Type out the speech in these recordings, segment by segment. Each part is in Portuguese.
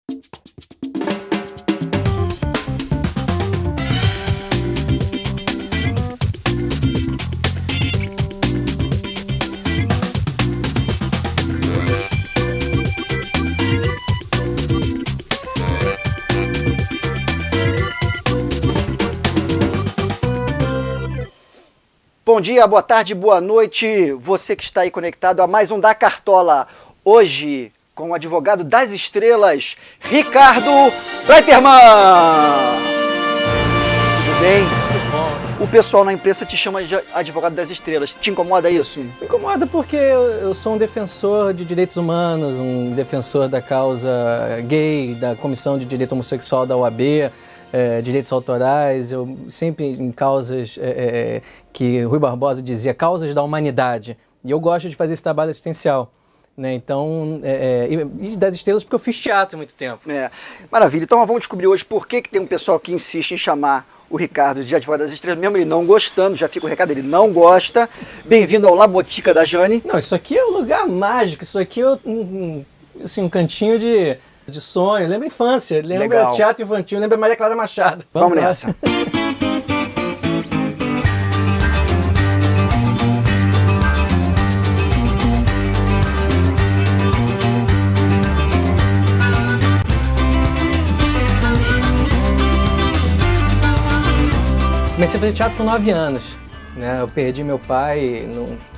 Bom dia, boa tarde, boa noite, você que está aí conectado a mais um Da Cartola. Hoje, com o advogado das estrelas, Ricardo Breiterman. Tudo bem? Muito bom. O pessoal na imprensa te chama de advogado das estrelas. Te incomoda isso? Me incomoda porque eu sou um defensor de direitos humanos, um defensor da causa gay, da Comissão de Direito Homossexual da OAB, direitos autorais, eu sempre em causas que Rui Barbosa dizia, causas da humanidade. E eu gosto de fazer esse trabalho assistencial. Né? Então, e das estrelas porque eu fiz teatro há muito tempo. Maravilha. Então vamos descobrir hoje por que tem um pessoal que insiste em chamar o Ricardo de advogado das estrelas, mesmo ele não gostando, já fica o recado, ele não gosta. Bem-vindo ao Labotica da Jane. Não, isso aqui é um lugar mágico, isso aqui é um cantinho de sonho, lembra a infância, lembra teatro infantil, lembra Maria Clara Machado. Vamos nessa. Comecei a fazer teatro com 9 anos, né? Eu perdi meu pai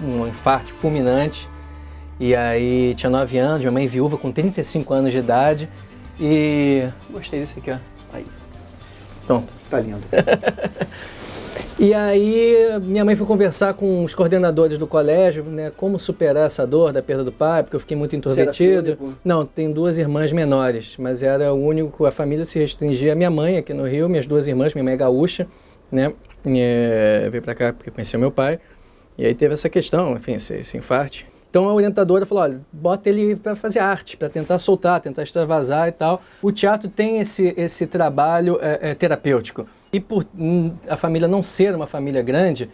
num infarto fulminante. E aí tinha 9 anos, minha mãe viúva com 35 anos de idade e... Gostei desse aqui, ó. Aí. Pronto. Tá lindo. E aí minha mãe foi conversar com os coordenadores do colégio, né, como superar essa dor da perda do pai, porque eu fiquei muito introvertido. Não, tem 2 irmãs menores, mas era o único, a família se restringia a minha mãe aqui no Rio, minhas 2 irmãs, minha mãe é gaúcha, né, veio pra cá porque conheceu meu pai, e aí teve essa questão, enfim, esse infarte. Então a orientadora falou, olha, bota ele para fazer arte, para tentar soltar, tentar extravasar e tal. O teatro tem esse trabalho terapêutico. E por a família não ser uma família grande,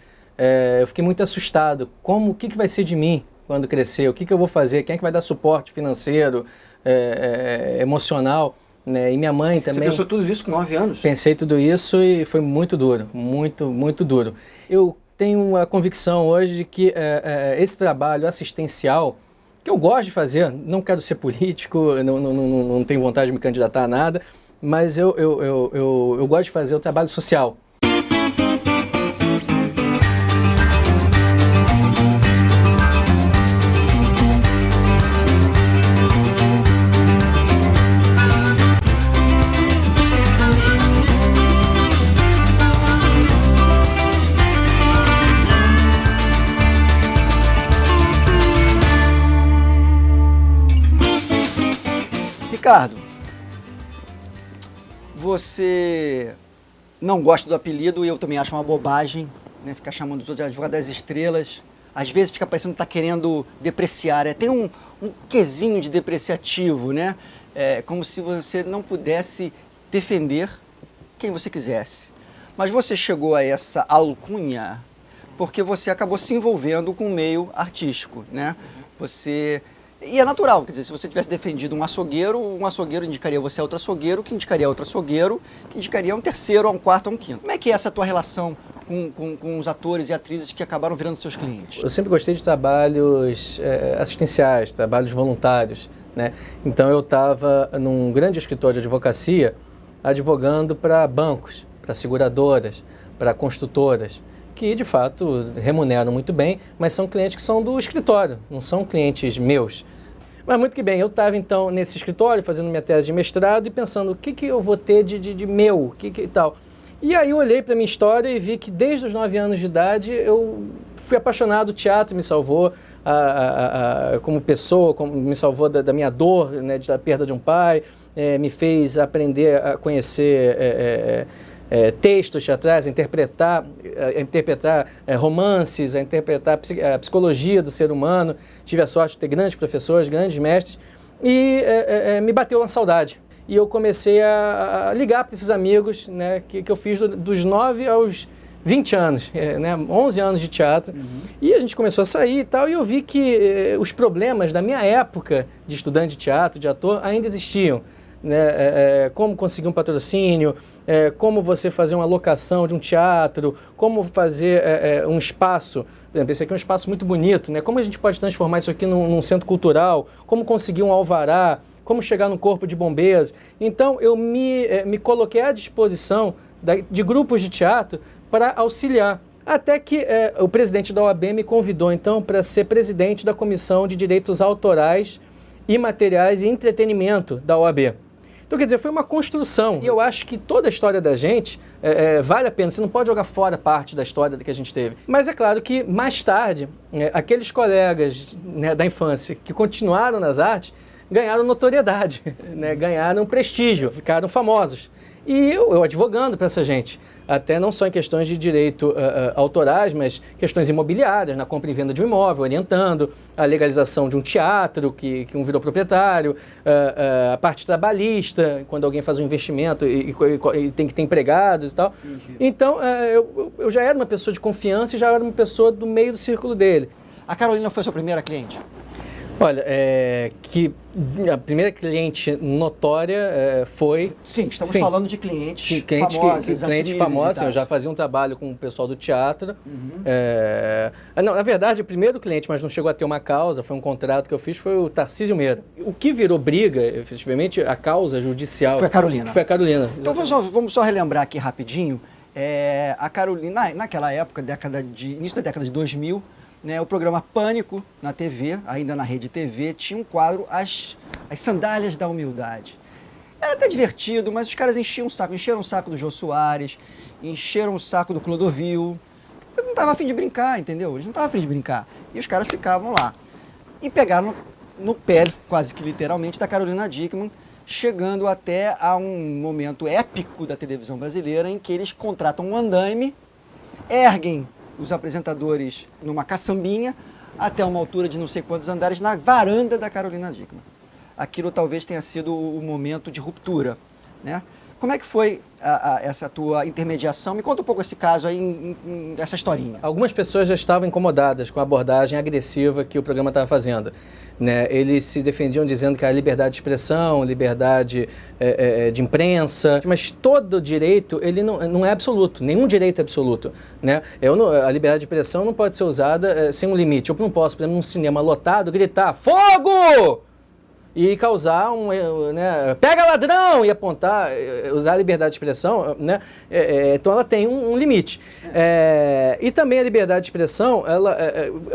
eu fiquei muito assustado. O que vai ser de mim quando crescer? O que eu vou fazer? Quem é que vai dar suporte financeiro, emocional? Né? E minha mãe também... Você pensou tudo isso com 9 anos? Pensei tudo isso e foi muito duro, muito, muito duro. Eu tenho a convicção hoje de que esse trabalho assistencial, que eu gosto de fazer, não quero ser político, não tenho vontade de me candidatar a nada, mas eu gosto de fazer o trabalho social. Ricardo, você não gosta do apelido e eu também acho uma bobagem, né, ficar chamando os outros de advogado das estrelas. Às vezes fica parecendo que está querendo depreciar, tem um quesinho de depreciativo, né? Como se você não pudesse defender quem você quisesse. Mas você chegou a essa alcunha porque você acabou se envolvendo com o meio artístico, né? E é natural, quer dizer, se você tivesse defendido um açougueiro indicaria você a outro açougueiro, que indicaria outro açougueiro, que indicaria um terceiro, um quarto, um quinto. Como é que é essa tua relação com os atores e atrizes que acabaram virando seus clientes? Eu sempre gostei de trabalhos assistenciais, trabalhos voluntários, né? Então eu estava num grande escritório de advocacia, advogando para bancos, para seguradoras, para construtoras, que de fato remuneram muito bem, mas são clientes que são do escritório, não são clientes meus. Mas muito que bem, eu estava então nesse escritório fazendo minha tese de mestrado e pensando o que eu vou ter de meu, o que e tal. E aí eu olhei para a minha história e vi que desde os 9 anos de idade eu fui apaixonado, o teatro me salvou como pessoa, me salvou da minha dor, né, da perda de um pai, me fez aprender a conhecer textos teatrais, a interpretar romances, a interpretar a psicologia do ser humano. Tive a sorte de ter grandes professores, grandes mestres, e me bateu uma saudade. E eu comecei a ligar para esses amigos, né, que eu fiz dos 9 aos 20 anos, né, 11 anos de teatro. E a gente começou a sair e tal, e eu vi que os problemas da minha época de estudante de teatro, de ator, ainda existiam. né, como conseguir um patrocínio, como você fazer uma locação de um teatro, como fazer um espaço. Por exemplo, esse aqui é um espaço muito bonito, né? Como a gente pode transformar isso aqui num centro cultural, como conseguir um alvará, como chegar no corpo de bombeiros. Então, eu me coloquei à disposição de grupos de teatro para auxiliar. Até que o presidente da OAB me convidou, então, para ser presidente da Comissão de Direitos Autorais, Imateriais e Entretenimento da OAB. Então, quer dizer, foi uma construção. E eu acho que toda a história da gente vale a pena. Você não pode jogar fora parte da história que a gente teve. Mas é claro que, mais tarde, aqueles colegas, né, da infância que continuaram nas artes ganharam notoriedade, né, ganharam prestígio, ficaram famosos. E eu advogando para essa gente. Até não só em questões de direito autorais, mas questões imobiliárias, na compra e venda de um imóvel, orientando a legalização de um teatro que um virou proprietário, a parte trabalhista, quando alguém faz um investimento e tem que ter empregados e tal. Então, eu já era uma pessoa de confiança e já era uma pessoa do meio do círculo dele. A Carolina foi sua primeira cliente? Olha, que a primeira cliente notória foi... Sim, estamos falando de clientes famosos, clientes famosos. Eu já fazia um trabalho com o pessoal do teatro. Não, na verdade, o primeiro cliente, mas não chegou a ter uma causa, foi um contrato que eu fiz, foi o Tarcísio Meira. O que virou briga, efetivamente, a causa judicial... Foi a Carolina. Foi a Carolina. Então vamos só relembrar aqui rapidinho. A Carolina, naquela época, início da década de 2000, né, o programa Pânico na TV, ainda na Rede TV, tinha um quadro As Sandálias da Humildade. Era até divertido, mas os caras encheram o saco do Jô Soares, encheram o saco do Clodovil. Eu não estava afim de brincar, entendeu? Eles não estavam afim de brincar. E os caras ficavam lá. E pegaram no pé, quase que literalmente, da Carolina Dickmann, chegando até a um momento épico da televisão brasileira, em que eles contratam um andaime, erguem os apresentadores numa caçambinha até uma altura de não sei quantos andares na varanda da Carolina Dickmann. Aquilo talvez tenha sido o momento de ruptura, né? Como é que foi essa tua intermediação? Me conta um pouco esse caso aí, essa historinha. Algumas pessoas já estavam incomodadas com a abordagem agressiva que o programa estava fazendo, né? Eles se defendiam dizendo que era liberdade de expressão, liberdade de imprensa, mas todo direito ele não é absoluto, nenhum direito é absoluto, né? A liberdade de expressão não pode ser usada sem um limite. Eu não posso, por exemplo, num cinema lotado, gritar "Fogo!" e causar pega ladrão e apontar, usar a liberdade de expressão, né? Então ela tem um limite. E também a liberdade de expressão,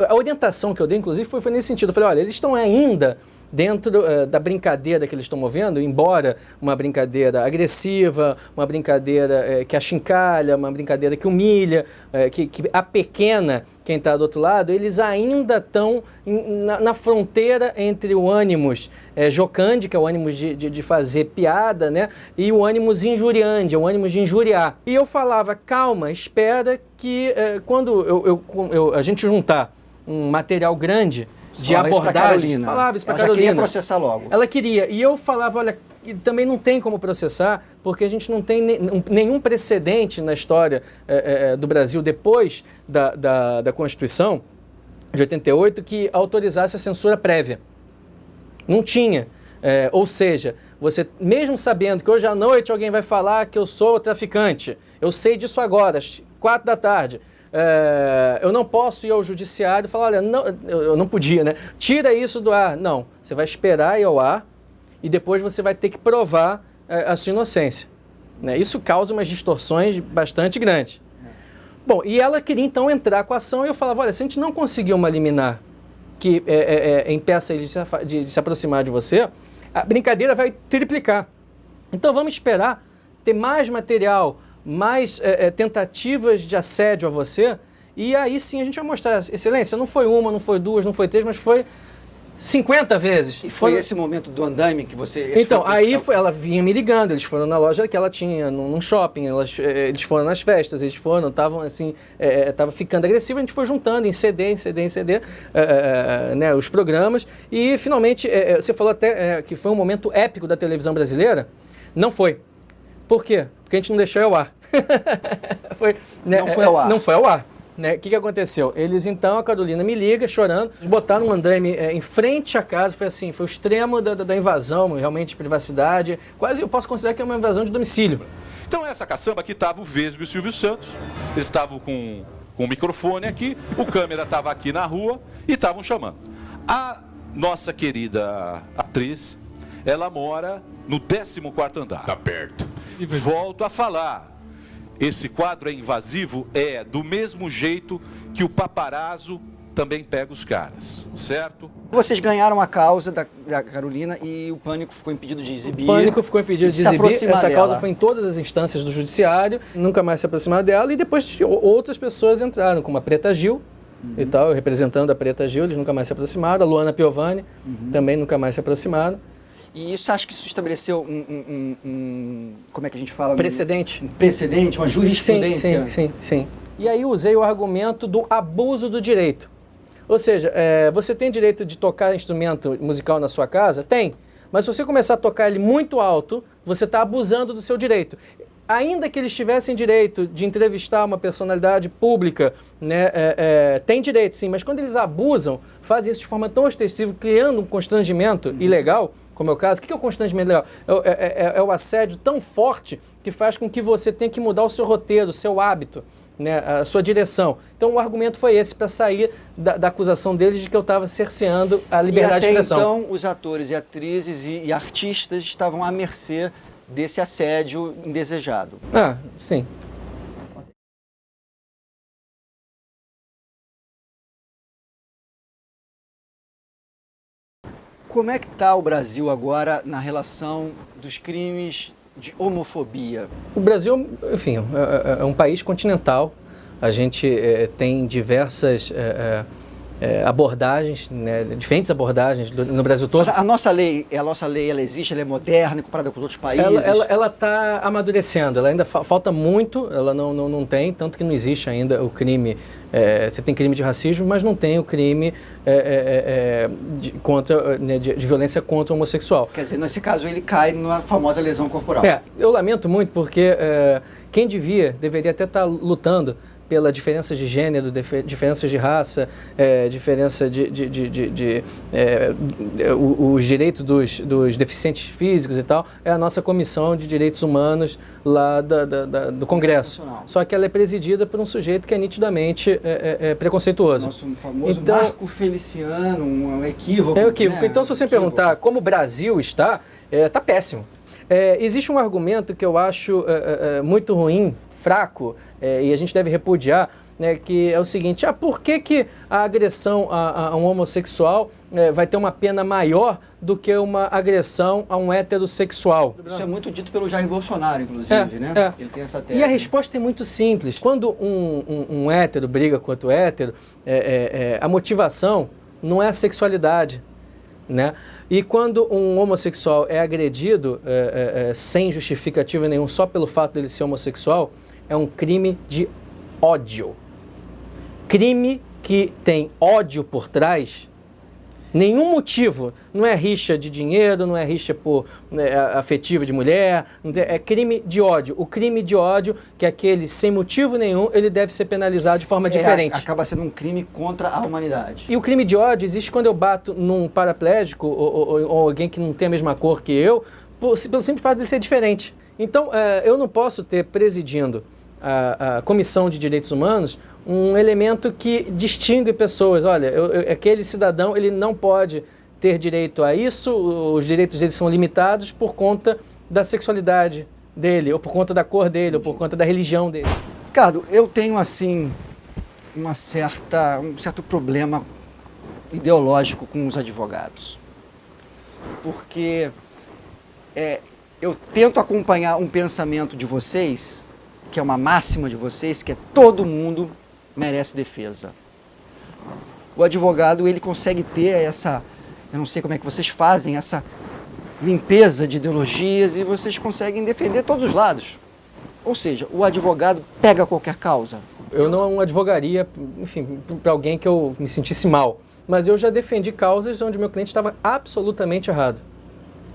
a orientação que eu dei, inclusive, foi nesse sentido. Eu falei, olha, eles estão ainda dentro da brincadeira que eles estão movendo, embora uma brincadeira agressiva, uma brincadeira que achincalha, uma brincadeira que humilha, que apequena quem está do outro lado, eles ainda estão na fronteira entre o ânimos jocante, que é o ânimos de fazer piada, né, e o ânimos injuriante, o ânimos de injuriar. E eu falava, calma, espera que quando a gente juntar um material grande de abordagem, falava isso para Carolina. Ela queria processar logo. Ela queria. E eu falava, olha, também não tem como processar, porque a gente não tem nenhum precedente na história do Brasil depois da Constituição de 88 que autorizasse a censura prévia. Não tinha. Ou seja, você, mesmo sabendo que hoje à noite alguém vai falar que eu sou traficante, eu sei disso agora, às 4 da tarde, eu não posso ir ao judiciário e falar, olha, não, eu não podia, né? Tira isso do ar. Não, você vai esperar ir ao ar e depois você vai ter que provar a sua inocência, né? Isso causa umas distorções bastante grandes. Bom, e ela queria então entrar com a ação e eu falava, olha, se a gente não conseguir uma liminar que impeça ele de se aproximar de você, a brincadeira vai triplicar. Então vamos esperar ter mais material, mais tentativas de assédio a você, e aí sim a gente vai mostrar, excelência, não foi uma, não foi duas, não foi três, mas foi 50 vezes. E foi esse momento do andaime que você... Então, aí ela vinha me ligando, eles foram na loja que ela tinha, num shopping, eles foram nas festas, eles foram, estavam assim, estava ficando agressivo, a gente foi juntando em CD, né, os programas, e finalmente, você falou até que foi um momento épico da televisão brasileira, não foi. Por quê? Porque a gente não deixou ao ar. Não foi ao ar. Não foi ao ar. né? O que aconteceu? Eles então, a Carolina me liga chorando, eles botaram um andaime em frente à casa, foi assim, foi o extremo da invasão, realmente de privacidade, quase eu posso considerar que é uma invasão de domicílio. Então essa caçamba aqui estava o Vesgo e o Silvio Santos, eles estavam com o microfone aqui, o câmera estava aqui na rua e estavam chamando. A nossa querida atriz, ela mora no 14º andar. Tá perto. E volto a falar. Esse quadro é invasivo? É, do mesmo jeito que o paparazzo também pega os caras, certo? Vocês ganharam a causa da Carolina e o Pânico ficou impedido de exibir. O Pânico ficou impedido de se exibir. aproximar Essa dela. causa foi em todas as instâncias do judiciário, nunca mais se aproximaram dela, e depois outras pessoas entraram, como a Preta Gil e tal, representando a Preta Gil, eles nunca mais se aproximaram, a Luana Piovani também nunca mais se aproximaram. E isso, acho que isso estabeleceu como é que a gente fala? Precedente. Um precedente, uma jurisprudência. Sim. E aí usei o argumento do abuso do direito. Ou seja, você tem direito de tocar instrumento musical na sua casa? Tem. Mas se você começar a tocar ele muito alto, você está abusando do seu direito. Ainda que eles tivessem direito de entrevistar uma personalidade pública, né, tem direito sim, mas quando eles abusam, fazem isso de forma tão ostensiva, criando um constrangimento ilegal, como é o caso. O que é o constrangimento legal? É o assédio tão forte que faz com que você tenha que mudar o seu roteiro, o seu hábito, né, a sua direção. Então o argumento foi esse, para sair da acusação deles de que eu estava cerceando a liberdade de expressão. Então os atores e atrizes e artistas estavam à mercê desse assédio indesejado. Ah, sim. Como é que está o Brasil agora na relação dos crimes de homofobia? O Brasil, enfim, é um país continental. A gente tem diversas abordagens, né, diferentes abordagens no Brasil todo. Mas a nossa lei, ela existe, ela é moderna comparada com os outros países? Ela está amadurecendo, ela ainda falta muito, ela não tem, tanto que não existe ainda o crime. Você tem crime de racismo, mas não tem o crime de violência contra o homossexual. Quer dizer, nesse caso ele cai na famosa lesão corporal. Eu lamento muito porque quem deveria até estar lutando pela diferença de gênero, diferenças de raça, diferença os direitos dos deficientes físicos e tal, é a nossa Comissão de Direitos Humanos lá do Congresso. Só que ela é presidida por um sujeito que é nitidamente preconceituoso. Nosso famoso Marco Feliciano, um equívoco. É um equívoco. Né? Então, se você perguntar como o Brasil está péssimo. Existe um argumento que eu acho muito ruim, fraco, e a gente deve repudiar, né, que é o seguinte: por que a agressão a um homossexual vai ter uma pena maior do que uma agressão a um heterossexual? Isso é muito dito pelo Jair Bolsonaro, inclusive, né? Ele tem essa tese. E a resposta é muito simples. Quando um hétero briga com outro hétero, a motivação não é a sexualidade, né? E quando um homossexual é agredido sem justificativa nenhuma, só pelo fato dele ser homossexual, é um crime de ódio. Crime que tem ódio por trás, nenhum motivo, não é rixa de dinheiro, não é rixa afetiva de mulher, é crime de ódio. O crime de ódio, que é aquele sem motivo nenhum, ele deve ser penalizado de forma diferente. Acaba sendo um crime contra a humanidade. E o crime de ódio existe quando eu bato num paraplégico ou alguém que não tem a mesma cor que eu, pelo simples fato de ele ser diferente. Então, eu não posso ter presidindo a Comissão de Direitos Humanos um elemento que distingue pessoas. Olha, aquele cidadão ele não pode ter direito a isso, os direitos dele são limitados por conta da sexualidade dele, ou por conta da cor dele, ou por conta da religião dele. Ricardo, eu tenho assim um certo problema ideológico com os advogados. Porque eu tento acompanhar um pensamento de vocês, que é uma máxima de vocês, que é todo mundo merece defesa. O advogado, ele consegue ter eu não sei como é que vocês fazem, essa limpeza de ideologias e vocês conseguem defender todos os lados. Ou seja, o advogado pega qualquer causa. Eu não advogaria, enfim, para alguém que eu me sentisse mal, mas eu já defendi causas onde meu cliente estava absolutamente errado.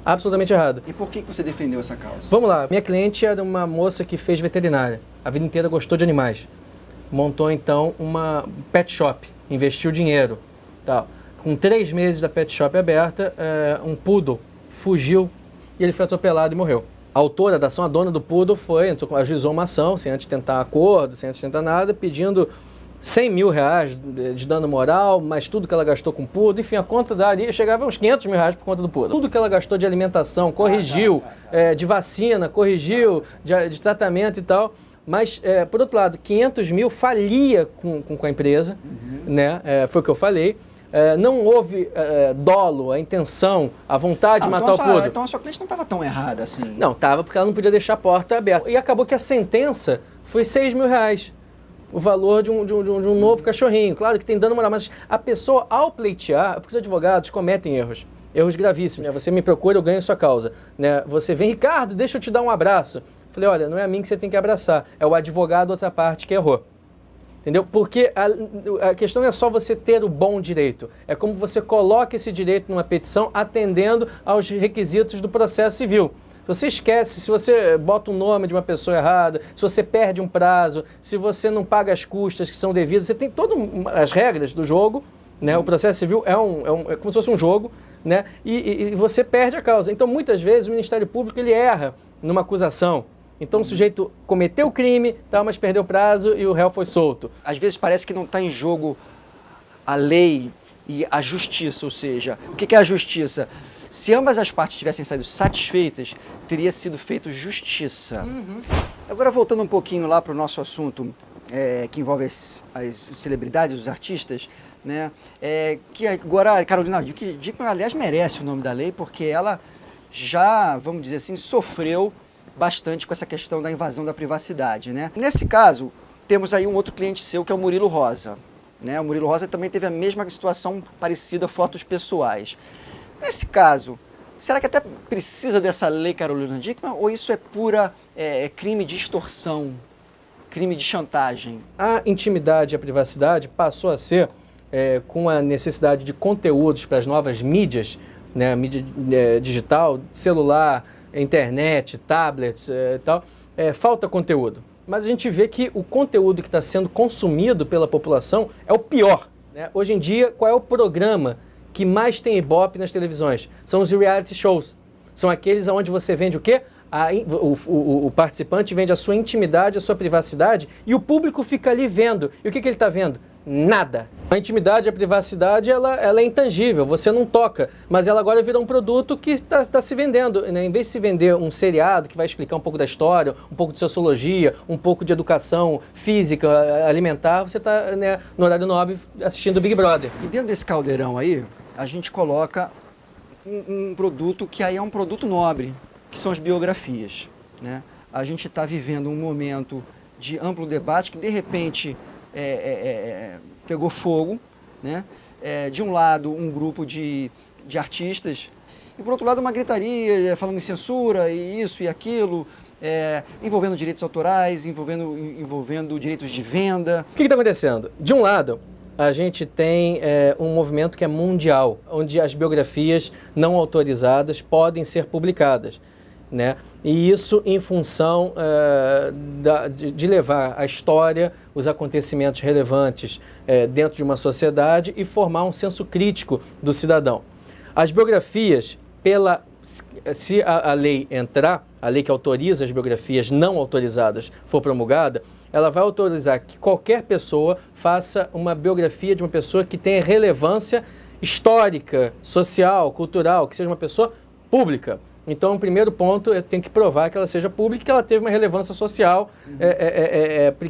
Absolutamente errado. E por que você defendeu essa causa? Vamos lá, minha cliente era uma moça que fez veterinária, a vida inteira gostou de animais. montou então uma pet shop, investiu dinheiro, tal. Com 3 meses da pet shop aberta, um poodle fugiu e ele foi atropelado e morreu. A autora da ação, a dona do poodle, ajuizou uma ação, sem antes tentar acordo, sem antes tentar nada, pedindo 100 mil reais de dano moral, mais tudo que ela gastou com o poodle, enfim, a conta daria, chegava a uns 500 mil reais por conta do poodle. Tudo que ela gastou de alimentação, corrigiu, de vacina, corrigiu, de tratamento e tal. Mas, por outro lado, 500 mil falia com a empresa, né? Foi o que eu falei. Não houve dolo, a intenção, a vontade de matar o poodle. Então a sua cliente não estava tão errada assim. Não, estava porque ela não podia deixar a porta aberta. E acabou que a sentença foi 6 mil reais. O valor de um novo cachorrinho. Claro que tem dano moral, mas a pessoa, ao pleitear, porque os advogados cometem erros gravíssimos. Né? Você me procura, eu ganho a sua causa. Né? Você vem, Ricardo, deixa eu te dar um abraço. Falei, olha, não é a mim que você tem que abraçar, é o advogado outra parte que errou. Entendeu? Porque a questão não é só você ter o bom direito, é como você coloca esse direito numa petição atendendo aos requisitos do processo civil. Se você esquece, se você bota o nome de uma pessoa errada, se você perde um prazo, se você não paga as custas que são devidas, você tem todas as regras do jogo, né? O processo civil é como se fosse um jogo, né? E você perde a causa. Então, muitas vezes, o Ministério Público ele erra numa acusação. Então, o sujeito cometeu o crime, mas perdeu o prazo e o réu foi solto. Às vezes parece que não está em jogo a lei e a justiça, ou seja, o que é a justiça? Se ambas as partes tivessem saído satisfeitas, teria sido feito justiça. Agora, voltando um pouquinho lá para o nosso assunto, que envolve as celebridades, os artistas, né? Que agora a Carolina Dickmann, aliás, merece o nome da lei, porque ela já, vamos dizer assim, sofreu bastante com essa questão da invasão da privacidade, né? Nesse caso, temos aí um outro cliente seu, que é o Murilo Rosa. Né? O Murilo Rosa também teve a mesma situação parecida, fotos pessoais. Nesse caso, será que até precisa dessa lei Carolina Dickmann, ou isso é pura crime de extorsão, crime de chantagem? A intimidade e a privacidade passou a ser, com a necessidade de conteúdos para as novas mídias, né? Mídia digital, celular, internet, tablets e tal, falta conteúdo. Mas a gente vê que o conteúdo que está sendo consumido pela população é o pior. Né? Hoje em dia, qual é o programa que mais tem ibope nas televisões? São os reality shows. São aqueles onde você vende o quê? O participante vende a sua intimidade, a sua privacidade, e o público fica ali vendo. E o que ele está vendo? Nada. A intimidade e a privacidade, ela é intangível, você não toca, mas ela agora virou um produto que está se vendendo. Né? Em vez de se vender um seriado que vai explicar um pouco da história, um pouco de sociologia, um pouco de educação física, alimentar, você está, né, no horário nobre assistindo Big Brother. E dentro desse caldeirão aí, a gente coloca um produto que aí é um produto nobre, que são as biografias. Né? A gente está vivendo um momento de amplo debate que, de repente, pegou fogo, né? De um lado, um grupo de artistas, e por outro lado, uma gritaria falando em censura, e isso e aquilo, envolvendo direitos autorais, envolvendo direitos de venda. O que está acontecendo? De um lado, a gente tem um movimento que é mundial, onde as biografias não autorizadas podem ser publicadas. Né? E isso em função de levar a história, os acontecimentos relevantes dentro de uma sociedade e formar um senso crítico do cidadão. As biografias, se a lei entrar, a lei que autoriza as biografias não autorizadas for promulgada, ela vai autorizar que qualquer pessoa faça uma biografia de uma pessoa que tenha relevância histórica, social, cultural, que seja uma pessoa pública. Então, o primeiro ponto tem que provar que ela seja pública, que ela teve uma relevância social,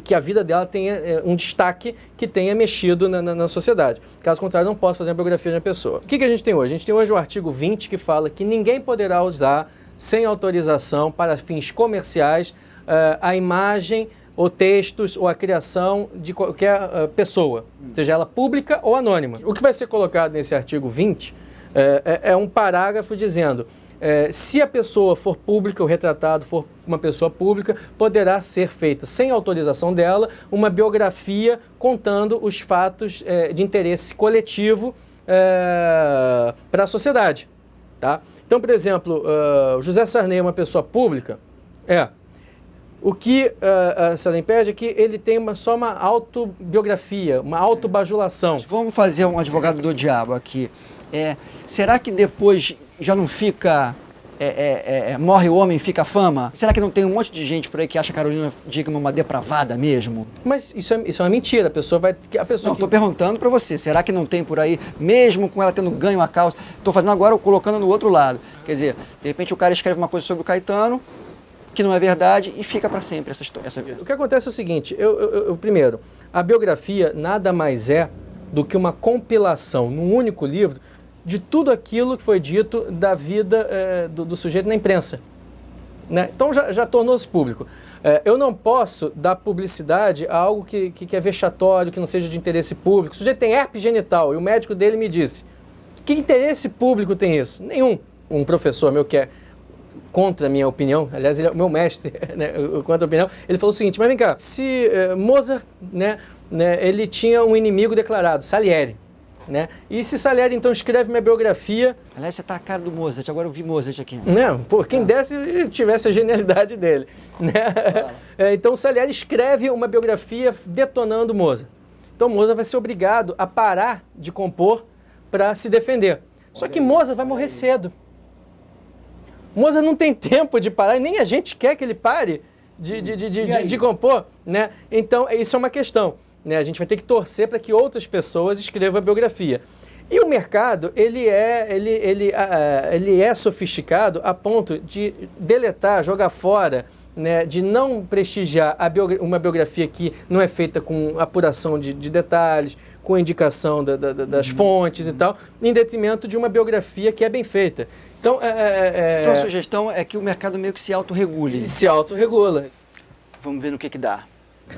que a vida dela tenha um destaque que tenha mexido na sociedade. Caso contrário, não posso fazer uma biografia de uma pessoa. O que a gente tem hoje? A gente tem hoje o artigo 20 que fala que ninguém poderá usar, sem autorização, para fins comerciais, a imagem ou textos ou a criação de qualquer pessoa, seja ela pública ou anônima. O que vai ser colocado nesse artigo 20 é um parágrafo dizendo: se a pessoa for pública, o retratado for uma pessoa pública, poderá ser feita, sem autorização dela, uma biografia contando os fatos de interesse coletivo para a sociedade. Tá? Então, por exemplo, José Sarney é uma pessoa pública? O que se ela impede é que ele tem só uma autobiografia, uma autobajulação. Vamos fazer um advogado do diabo aqui. Será que depois já não fica... morre o homem, fica a fama? Será que não tem um monte de gente por aí que acha a Carolina Dickmann uma depravada mesmo? Mas isso é uma mentira. A pessoa vai... Não, estou perguntando para você. Será que não tem por aí, mesmo com ela tendo ganho a causa? Estou fazendo agora, colocando no outro lado. Quer dizer, de repente o cara escreve uma coisa sobre o Caetano, que não é verdade, e fica para sempre essa história. O que acontece é o seguinte, primeiro, a biografia nada mais é do que uma compilação num único livro de tudo aquilo que foi dito da vida do sujeito na imprensa. Né? Então já tornou-se público. Eu não posso dar publicidade a algo que é vexatório, que não seja de interesse público. O sujeito tem herpes genital e o médico dele me disse: que interesse público tem isso? Nenhum. Um professor meu que é contra a minha opinião, aliás, ele é o meu mestre, né, contra a opinião, ele falou o seguinte: mas vem cá, se Mozart, ele tinha um inimigo declarado, Salieri, né? E se Salieri então escreve minha biografia... Aliás, você tá a cara do Mozart, agora eu vi Mozart aqui. Não, pô, quem desse tivesse a genialidade dele, né? Então Salieri escreve uma biografia detonando Mozart. Então Mozart vai ser obrigado a parar de compor para se defender. Só que Mozart vai morrer cedo. Mozart não tem tempo de parar, e nem a gente quer que ele pare de compor, né? Então, isso é uma questão, né? A gente vai ter que torcer para que outras pessoas escrevam a biografia. E o mercado, ele é sofisticado a ponto de deletar, jogar fora, né, de não prestigiar uma biografia que não é feita com apuração de detalhes, com indicação das fontes e tal, em detrimento de uma biografia que é bem feita. Então, então a sugestão é que o mercado meio que se autorregule. Se autorregula. Vamos ver no que dá.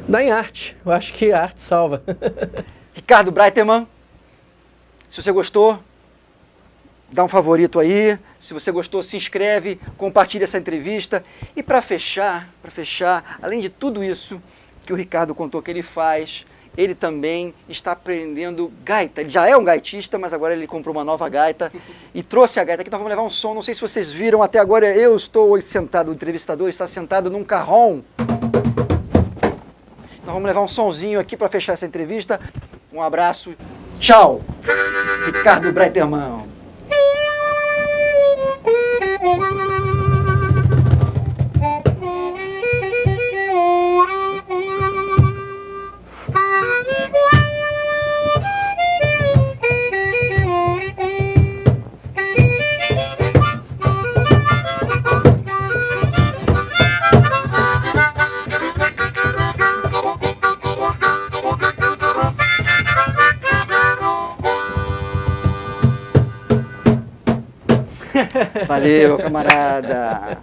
Dá em arte. Eu acho que a arte salva. Ricardo Breitermann, se você gostou, dá um favorito aí. Se você gostou, se inscreve, compartilha essa entrevista. E para fechar, além de tudo isso que o Ricardo contou que ele faz, ele também está aprendendo gaita. Ele já é um gaitista, mas agora ele comprou uma nova gaita e trouxe a gaita aqui. Nós vamos levar um som. Não sei se vocês viram até agora. Eu estou sentado, o entrevistador está sentado num carrom. Nós vamos levar um sonzinho aqui para fechar essa entrevista. Um abraço. Tchau. Ricardo Breitermann. Valeu, camarada.